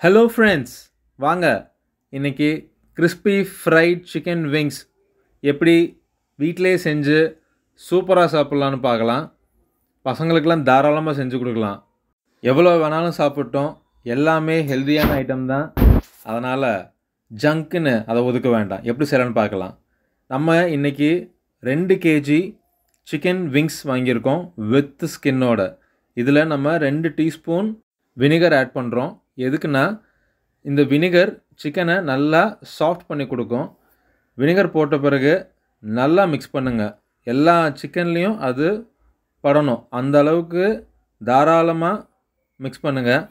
Hello friends, வாங்க இன்றைக்கி crispy fried chicken wings எப்படி வீட்டிலே செஞ்சு சூப்பராக சாப்பிட்லான்னு பார்க்கலாம். பசங்களுக்கெல்லாம் தாராளமாக செஞ்சு கொடுக்கலாம். எவ்வளோ வேணாலும் சாப்பிட்டோம், எல்லாமே ஹெல்த்தியான ஐட்டம் தான். அதனால் ஜங்க்குன்னு அதை ஒதுக்க வேண்டாம். எப்படி செய்யலான்னு பார்க்கலாம். நம்ம இன்றைக்கி 2 kg சிக்கன் விங்ஸ் வாங்கியிருக்கோம் வித் ஸ்கின்னோட. இதில் நம்ம 2 டீஸ்பூன் வினிகர் ஆட் பண்ணுறோம். எதுக்குன்னா, இந்த வினிகர் சிக்கனை நல்லா சாஃப்ட் பண்ணி கொடுக்கும். வினிகர் போட்ட பிறகு நல்லா மிக்ஸ் பண்ணுங்கள். எல்லா சிக்கன்லேயும் அது படணும், அந்த அளவுக்கு தாராளமாக மிக்ஸ் பண்ணுங்கள்.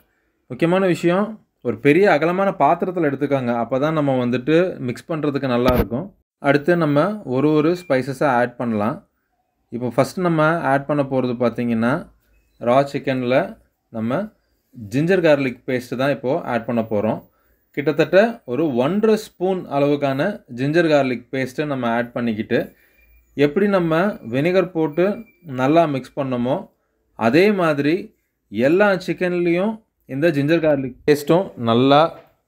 முக்கியமான விஷயம், ஒரு பெரிய அகலமான பாத்திரத்தில் எடுத்துக்கோங்க. அப்போ தான் நம்ம மிக்ஸ் பண்ணுறதுக்கு நல்லாயிருக்கும். அடுத்து நம்ம ஒரு ஸ்பைசஸாக ஆட் பண்ணலாம். இப்போ ஃபஸ்ட்டு நம்ம ஆட் பண்ண போகிறது பார்த்திங்கன்னா, ரா சிக்கனில் நம்ம ஜிஞ்சர் கார்லிக் பேஸ்ட்டு தான் இப்போது ஆட் பண்ண போகிறோம். கிட்டத்தட்ட ஒரு 1.5 ஸ்பூன் அளவுக்கான ஜிஞ்சர் கார்லிக் பேஸ்ட்டை நம்ம ஆட் பண்ணிக்கிட்டு, எப்படி நம்ம வினிகர் போட்டு நல்லா மிக்ஸ் பண்ணோமோ அதே மாதிரி எல்லா சிக்கன்லேயும் இந்த ஜிஞ்சர் கார்லிக் பேஸ்ட்டும் நல்லா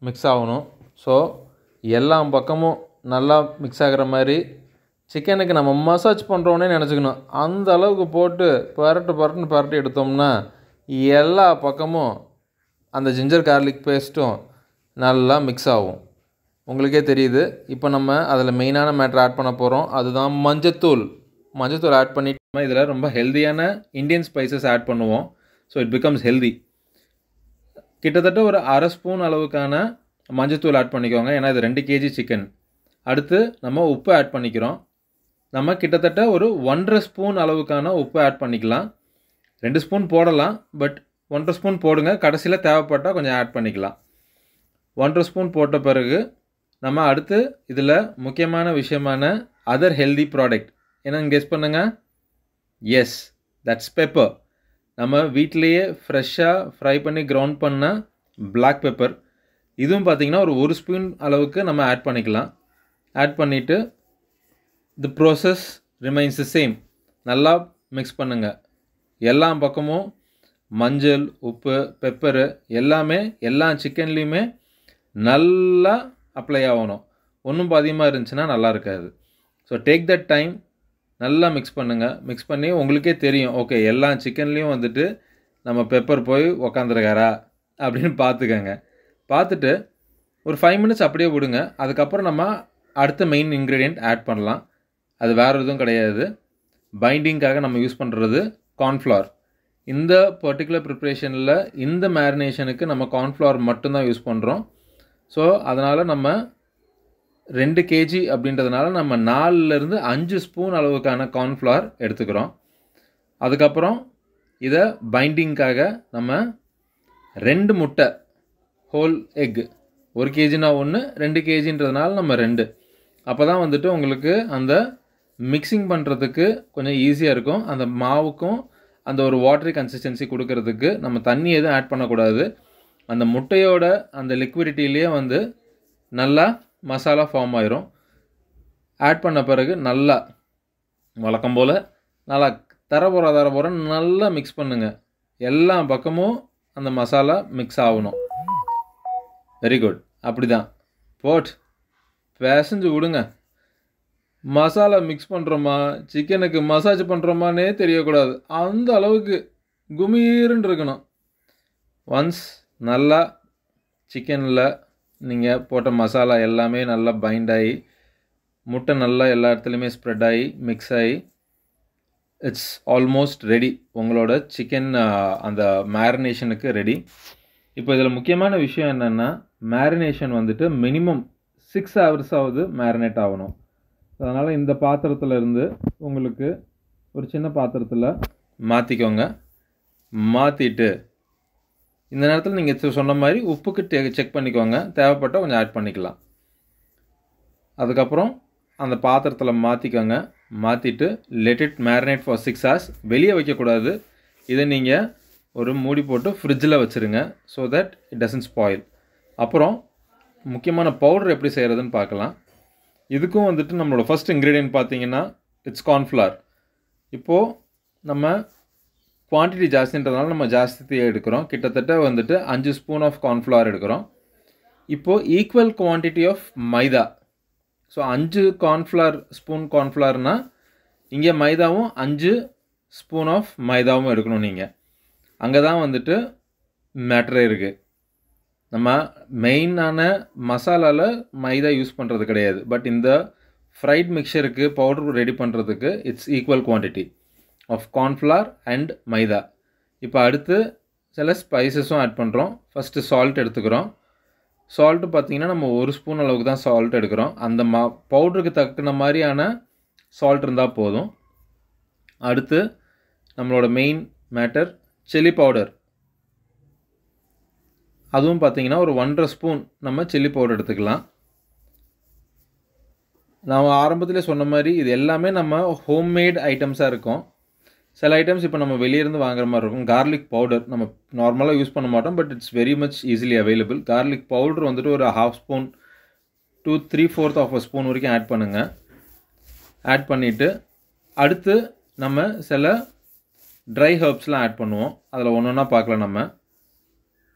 மிக்ஸ் ஆகணும். ஸோ எல்லா பக்கமும் நல்லா மிக்ஸ் ஆகிற மாதிரி சிக்கனுக்கு நம்ம மசாஜ் பண்ணுறோன்னே நினச்சிக்கணும். அந்த அளவுக்கு போட்டு பரட்டு எடுத்தோம்னா எல்லா பக்கமும் அந்த ஜிஞ்சர் கார்லிக் பேஸ்ட்டும் நல்லா மிக்ஸ் ஆகும். உங்களுக்கே தெரியுது. இப்போ நம்ம அதில் மெயினான மேட்ரு ஆட் பண்ண போகிறோம். அதுதான் மஞ்சத்தூள் ஆட் பண்ணிட்டு இதில் ரொம்ப ஹெல்த்தியான இந்தியன் ஸ்பைசஸ் ஆட் பண்ணுவோம். So it becomes healthy. கிட்டத்தட்ட ஒரு 1/2 ஸ்பூன் அளவுக்கான மஞ்சத்தூள் ஆட் பண்ணிக்கோங்க, ஏன்னா இது 2 kg சிக்கன். அடுத்து நம்ம உப்பு ஆட் பண்ணிக்கிறோம். நம்ம கிட்டத்தட்ட ஒரு 1.5 ஸ்பூன் அளவுக்கான உப்பு ஆட் பண்ணிக்கலாம். 2 ஸ்பூன் போடலாம், பட் 1.5 ஸ்பூன் போடுங்க. கடைசியில் தேவைப்பட்டால் கொஞ்சம் ஆட் பண்ணிக்கலாம். 1.5 ஸ்பூன் போட்ட பிறகு நம்ம அடுத்து இதில் முக்கியமான விஷயமான அதர் ஹெல்தி ப்ராடக்ட் என்னன்னு கெஸ் பண்ணுங்கள். Yes, that's pepper. நம்ம வீட்டிலையே ஃப்ரெஷ்ஷாக ஃப்ரை பண்ணி கிரவுண்ட் பண்ண பிளாக் பெப்பர். இதுவும் பார்த்திங்கன்னா ஒரு ஸ்பூன் அளவுக்கு நம்ம ஆட் பண்ணிக்கலாம். ஆட் பண்ணிவிட்டு the process remains the same. நல்லா மிக்ஸ் பண்ணுங்கள். எல்லா பக்கமும் மஞ்சள், உப்பு, பெப்பரு எல்லாமே எல்லா சிக்கன்லேயுமே நல்லா அப்ளை ஆகணும். ஒன்றும் அதிகமாக இருந்துச்சுன்னா நல்லா இருக்காது. ஸோ டேக் தட் டைம், நல்லா மிக்ஸ் பண்ணுங்கள். மிக்ஸ் பண்ணி உங்களுக்கே தெரியும், ஓகே எல்லா சிக்கன்லேயும் நம்ம பெப்பர் போய் உக்காந்துருக்காரா அப்படின்னு பார்த்துக்கங்க. பார்த்துட்டு ஒரு 5 மினிட்ஸ் அப்படியே விடுங்க. அதுக்கப்புறம் நம்ம அடுத்த மெயின் இன்க்ரீடியண்ட் ஆட் பண்ணலாம். அது வேறு எதுவும் கிடையாது. பைண்டிங்காக நம்ம யூஸ் பண்ணுறது கார்ன்ஃப்ளவர். இந்த பர்டிகுலர் ப்ரிப்ரேஷனில் இந்த மேரினேஷனுக்கு நம்ம கார்ன்ஃப்ளவர் மட்டும்தான் யூஸ் பண்ணுறோம். ஸோ அதனால் நம்ம 2 kg அப்படின்றதுனால நம்ம 4லேருந்து 5 ஸ்பூன் அளவுக்கான கார்ன்ஃப்ளவர் எடுத்துக்கிறோம். அதுக்கப்புறம் இதை பைண்டிங்காக நம்ம 2 முட்டை, ஹோல் எக், 1 kgனா 1, 2 kgன்றதுனால நம்ம 2. அப்போ தான் உங்களுக்கு அந்த மிக்சிங் பண்ணுறதுக்கு கொஞ்சம் ஈஸியாக இருக்கும். அந்த மாவுக்கும் அந்த ஒரு வாட்டரி கன்சிஸ்டன்சி கொடுக்கறதுக்கு நம்ம தண்ணி எதுவும் ஆட் பண்ணக்கூடாது. அந்த முட்டையோட அந்த லிக்விடிட்டிலேயே நல்லா மசாலா ஃபார்ம் ஆயிரும். ஆட் பண்ண பிறகு நல்லா வழக்கம் போல் நல்லா தரபோகிற நல்லா மிக்ஸ் பண்ணுங்கள். எல்லா பக்கமும் அந்த மசாலா மிக்ஸ் ஆகணும். Very good. அப்படி தான் போட் பேசஞ்சு விடுங்க. மசாலா மிக்ஸ் பண்ணுறோமா, சிக்கனுக்கு மசாஜ் பண்ணுறோமானே தெரியக்கூடாது. அந்த அளவுக்கு குமீருன்னு இருக்கணும். ஒன்ஸ் நல்லா சிக்கனில் நீங்கள் போட்ட மசாலா எல்லாமே நல்லா பைண்ட் ஆகி, முட்டை நல்லா எல்லா இடத்துலையுமே ஸ்ப்ரெட் ஆகி மிக்ஸ் ஆகி, இட்ஸ் ஆல்மோஸ்ட் ரெடி. உங்களோட சிக்கன் அந்த மேரினேஷனுக்கு ரெடி. இப்போ இதில் முக்கியமான விஷயம் என்னென்னா, மேரினேஷன் மினிமம் 6 ஹவர்ஸாவது மேரினேட் ஆகணும். அதனால் இந்த பாத்திரத்தில் இருந்து உங்களுக்கு ஒரு சின்ன பாத்திரத்தில் மாற்றிக்கோங்க. மாற்றிட்டு இந்த நேரத்தில் நீங்கள் சொன்ன மாதிரி உப்புக்கு செக் பண்ணிக்கோங்க. தேவைப்பட்டால் கொஞ்சம் ஆட் பண்ணிக்கலாம். அதுக்கப்புறம் அந்த பாத்திரத்தில் மாற்றிக்கோங்க. மாற்றிட்டு let it marinate for 6 hours. வெளியே வைக்கக்கூடாது. இதை நீங்கள் ஒரு மூடி போட்டு ஃப்ரிட்ஜில் வச்சுருங்க. So that it doesn't spoil. அப்புறம் முக்கியமான பவுடர் எப்படி செய்கிறதுன்னு பார்க்கலாம். இதுக்கும் நம்மளோட ஃபஸ்ட் இன்க்ரீடியன்ட் பார்த்தீங்கன்னா இட்ஸ் கார்ன்ஃப்ளவர். இப்போது நம்ம குவான்டிட்டி ஜாஸ்தின்றதுனால நம்ம ஜாஸ்தி எடுக்கிறோம். கிட்டத்தட்ட வந்துட்டு 5 ஸ்பூன் ஆஃப் கார்ன்ஃப்ளவர் எடுக்கிறோம். இப்போது equal quantity of maida. So 5 spoon கார்ன்ஃப்ளவர்னால் இங்கே மைதாவும் 5 ஸ்பூன் ஆஃப் மைதாவும் எடுக்கணும் நீங்கள். அங்கே தான் வந்துட்டு மேட்டரே இருக்குது. நம்ம மெயினான மசாலாவில் மைதா யூஸ் பண்ணுறது கிடையாது. பட் இந்த ஃப்ரைட் மிக்சருக்கு பவுடர் ரெடி பண்ணுறதுக்கு it's equal quantity of cornflour and maida. இப்போ அடுத்து சில ஸ்பைசஸும் ஆட் பண்ணுறோம். ஃபஸ்ட்டு சால்ட் எடுத்துக்கிறோம். சால்ட்டு பார்த்திங்கன்னா நம்ம 1 ஸ்பூன் அளவுக்கு தான் சால்ட் எடுக்கிறோம். அந்த பவுடருக்கு தக்கன மாதிரியான சால்ட் இருந்தால் போதும். அடுத்து நம்மளோட மெயின் மேட்டர் சில்லி பவுடர். அதுவும் பார்த்திங்கன்னா ஒரு 1.5 ஸ்பூன் நம்ம சில்லி பவுடர் எடுத்துக்கலாம். நான் ஆரம்பத்திலே சொன்ன மாதிரி இது எல்லாமே நம்ம ஹோம்மேட் ஐட்டம்ஸாக இருக்கும். சில ஐட்டம்ஸ் இப்போ நம்ம வெளியிருந்து வாங்குற மாதிரி இருக்கும். கார்லிக் பவுடர் நம்ம நார்மலாக யூஸ் பண்ண மாட்டோம். But it's very much easily available. Garlic powder வந்துட்டு ஒரு 1/2 ஸ்பூன் to 3/4 ஆஃப் ஸ்பூன் வரைக்கும் ஆட் பண்ணுங்கள். ஆட் பண்ணிவிட்டு அடுத்து நம்ம சில ட்ரை ஹர்ப்ஸ்லாம் ஆட் பண்ணுவோம். அதில் ஒன்று ஒன்றா பார்க்கலாம். நம்ம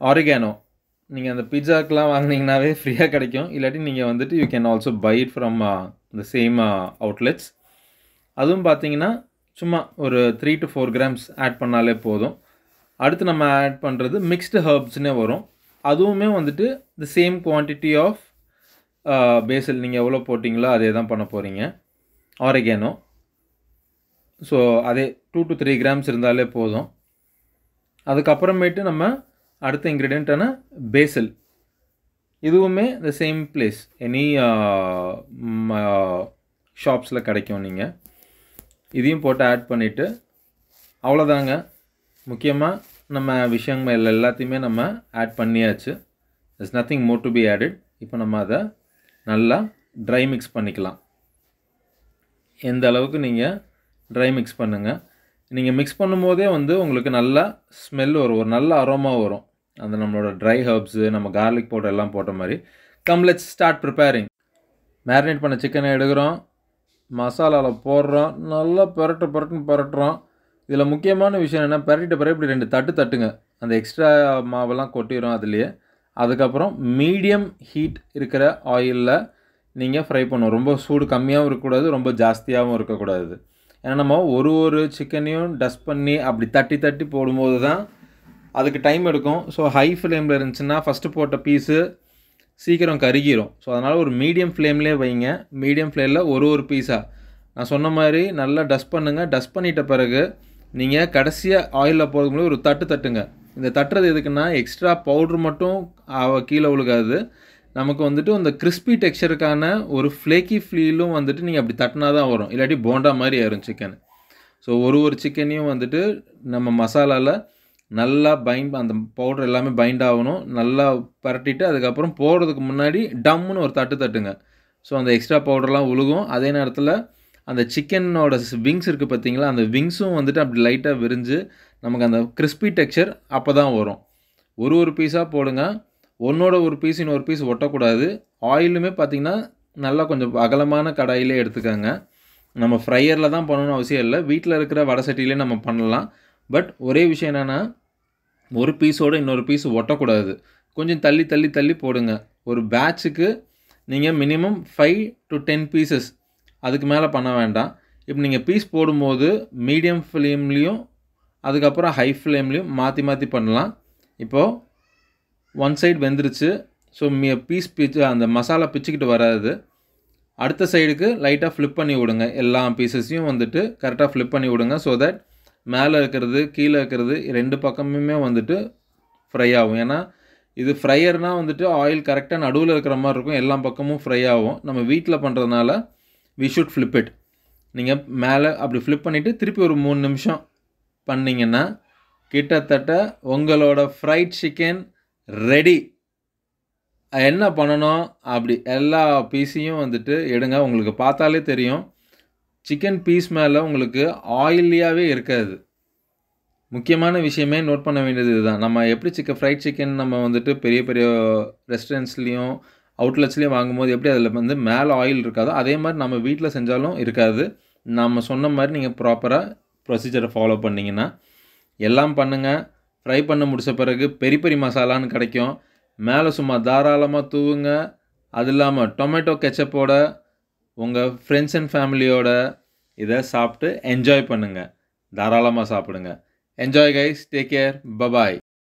ஆரிகானோ நீங்கள் அந்த பிட்சாக்கெலாம் வாங்கினீங்கன்னாவே ஃப்ரீயாக கிடைக்கும். இல்லாட்டி நீங்கள் வந்துட்டு you can also buy it from the same outlets. அதுவும் பார்த்தீங்கன்னா சும்மா ஒரு 3 to 4 கிராம்ஸ் ஆட் பண்ணாலே போதும். அடுத்து நம்ம ஆட் பண்ணுறது மிக்ஸ்டு ஹர்ப்ஸ்னே வரும். அதுவுமே வந்துட்டு த சேம் குவான்டிட்டி ஆஃப் பேசில் நீங்கள் எவ்வளோ போட்டிங்களோ அதே தான் பண்ண போகிறீங்க. ஆரிகானோ ஸோ அதே 2 to 3 கிராம்ஸ் இருந்தாலே போதும். அதுக்கப்புறமேட்டு நம்ம அடுத்த இன்க்ரீடியண்ட்டான பேசில். இதுவுமே த சேம் பிளேஸ் எனி ஷாப்ஸில் கிடைக்கும். நீங்கள் இதையும் போட்டு ஆட் பண்ணிவிட்டு அவ்வளோதாங்க. முக்கியமாக நம்ம விஷயங்கள் எல்லாத்தையுமே நம்ம ஆட் பண்ணியாச்சு. there's nothing more to be added. இப்போ நம்ம அதை நல்லா ட்ரை மிக்ஸ் பண்ணிக்கலாம். எந்த அளவுக்கு நீங்கள் ட்ரை மிக்ஸ் பண்ணுங்கள். நீங்கள் மிக்ஸ் பண்ணும்போதே வந்து உங்களுக்கு நல்லா ஸ்மெல் வரும், ஒரு நல்ல அரோமா வரும். அந்த நம்மளோட ட்ரை ஹர்ப்ஸு நம்ம கார்லிக் பவுடர் எல்லாம் போட்ட மாதிரி. Come let's start preparing. Marinate பண்ண சிக்கனை எடுக்கிறோம், மசாலாவில் போடுறோம், நல்லா புரட்டுறோம். இதில் முக்கியமான விஷயம் என்ன, பரட்டிட்ட பிறகு இப்படி 2 தட்டுங்க. அந்த எக்ஸ்ட்ரா மாவெல்லாம் கொட்டிடும் அதுலேயே. அதுக்கப்புறம் மீடியம் ஹீட் இருக்கிற ஆயிலில் நீங்கள் ஃப்ரை பண்ணணும். ரொம்ப சூடு கம்மியாகவும் இருக்கக்கூடாது, ரொம்ப ஜாஸ்தியாகவும் இருக்கக்கூடாது. ஏன்னா நம்ம ஒரு சிக்கனையும் டஸ்ட் பண்ணி அப்படி தட்டி போடும்போது தான் அதுக்கு டைம் எடுக்கும். ஸோ ஹை ஃப்ளேமில் இருந்துச்சுன்னா ஃபஸ்ட்டு போட்ட பீஸு சீக்கிரம் கருகிரும். ஸோ அதனால் ஒரு மீடியம் ஃப்ளேம்லேயே வைங்க. மீடியம் ஃப்ளேமில் ஒரு பீஸாக நான் சொன்ன மாதிரி நல்லா டஸ்ட் பண்ணுங்கள். டஸ்ட் பண்ணிட்ட பிறகு நீங்கள் கடைசியாக ஆயிலில் போகிறதுக்கு முன்னாடி ஒரு தட்டுங்க. இந்த தட்டுறது எதுக்குன்னா எக்ஸ்ட்ரா பவுட்ரு மட்டும் கீழே விழுகாது, நமக்கு வந்துட்டு அந்த கிறிஸ்பி டெக்ஸ்சருக்கான ஒரு ஃப்ளேக்கி ஃபீலும் வந்துட்டு நீங்கள் அப்படி தட்டினா தான் வரும். இல்லாட்டி போண்டா மாதிரி ஆயிரும் சிக்கன். ஸோ ஒரு சிக்கனையும் வந்துட்டு நம்ம மசாலாவில் நல்லா அந்த பவுடர் எல்லாமே பைண்ட் ஆகணும். நல்லா பரட்டிட்டு அதுக்கப்புறம் போடுறதுக்கு முன்னாடி டம்முன்னு ஒரு தட்டுங்க. ஸோ அந்த எக்ஸ்ட்ரா பவுடர்லாம் உழுகும். அதே நேரத்தில் அந்த சிக்கனோட விங்ஸ் இருக்குது பார்த்தீங்களா, அந்த விங்ஸும் வந்துட்டு அப்படி லைட்டாக விரிஞ்சு நமக்கு அந்த கிறிஸ்பி டெக்ஸ்சர் அப்போ தான் வரும். ஒரு பீஸாக போடுங்க. ஒரு பீஸ் இன்னொரு பீஸ் ஒட்டக்கூடாது. ஆயிலுமே பார்த்திங்கன்னா நல்லா கொஞ்சம் அகலமான கடாயிலே எடுத்துக்கோங்க. நம்ம ஃப்ரையரில் தான் பண்ணணும்னு அவசியம் இல்லை, வீட்டில் இருக்கிற வடை சட்டியிலே நம்ம பண்ணலாம். பட் ஒரே விஷயம் என்னென்னா ஒரு பீஸோடு இன்னொரு பீஸ் ஒட்டக்கூடாது. கொஞ்சம் தள்ளி போடுங்க. ஒரு பேட்சுக்கு நீங்கள் மினிமம் 5 to 10 பீசஸ், அதுக்கு மேலே பண்ண வேண்டாம். இப்போ நீங்கள் பீஸ் போடும்போது மீடியம் ஃப்ளேம்லேயும் அதுக்கப்புறம் ஹை ஃப்ளேம்லேயும் மாற்றி பண்ணலாம். இப்போது ஒன் சைடு வெந்துருச்சு. ஸோ பீஸ் அந்த மசாலா பிச்சுக்கிட்டு வராது. அடுத்த சைடுக்கு லைட்டாக ஃப்ளிப் பண்ணி விடுங்க. எல்லா பீசஸையும் வந்துட்டு கரெக்டாக ஃப்ளிப் பண்ணி விடுங்க. ஸோ தட் மேலே இருக்கிறது கீழே இருக்கிறது 2 பக்கமுமே வந்துட்டு ஃப்ரை ஆகும். ஏன்னா இது ஃப்ரையர்னால் வந்துட்டு ஆயில் கரெக்டாக நடுவில் இருக்கிற மாதிரி இருக்கும், எல்லா பக்கமும் ஃப்ரை ஆகும். நம்ம வீட்டில் பண்ணுறதுனால வி ஷுட் ஃப்ளிப் இட். நீங்கள் மேலே அப்படி ஃப்ளிப் பண்ணிவிட்டு திருப்பி ஒரு 3 நிமிஷம் பண்ணிங்கன்னா கிட்டத்தட்ட உங்களோட ஃப்ரைட் சிக்கன் ரெடி. என்ன பண்ணணும், அப்படி எல்லா பீஸையும் வந்துட்டு எடுங்க. உங்களுக்கு பார்த்தாலே தெரியும் சிக்கன் பீஸ் மேலே உங்களுக்கு ஆயிலியாகவே இருக்காது. முக்கியமான விஷயமே நோட் பண்ண வேண்டியது இதுதான். நம்ம எப்படி ஃப்ரைட் சிக்கன் நம்ம வந்துட்டு பெரிய ரெஸ்டாரண்ட்ஸ்லேயும் அவுட்லெட்ஸ்லேயும் வாங்கும்போது எப்படி அதில் வந்து மேலே ஆயில் இருக்காதோ அதே மாதிரி நம்ம வீட்டில் செஞ்சாலும் இருக்காது. நம்ம சொன்ன மாதிரி நீங்கள் ப்ராப்பராக ப்ரொசீஜரை ஃபாலோ பண்ணிங்கன்னா எல்லாம் பண்ணுங்கள். ஃப்ரை பண்ண முடிச்ச பிறகு பெரி பெரி மசாலான்னு கிடைக்கும். மேலே சும்மா தாராளமாக தூவுங்க. அது இல்லாமல் டொமேட்டோ கெச்சப்போட உங்கள் ஃப்ரெண்ட்ஸ் அண்ட் ஃபேமிலியோட இதை சாப்பிட்டு என்ஜாய் பண்ணுங்கள். தாராளமாக சாப்பிடுங்க. Enjoy guys. Take care. Bye bye.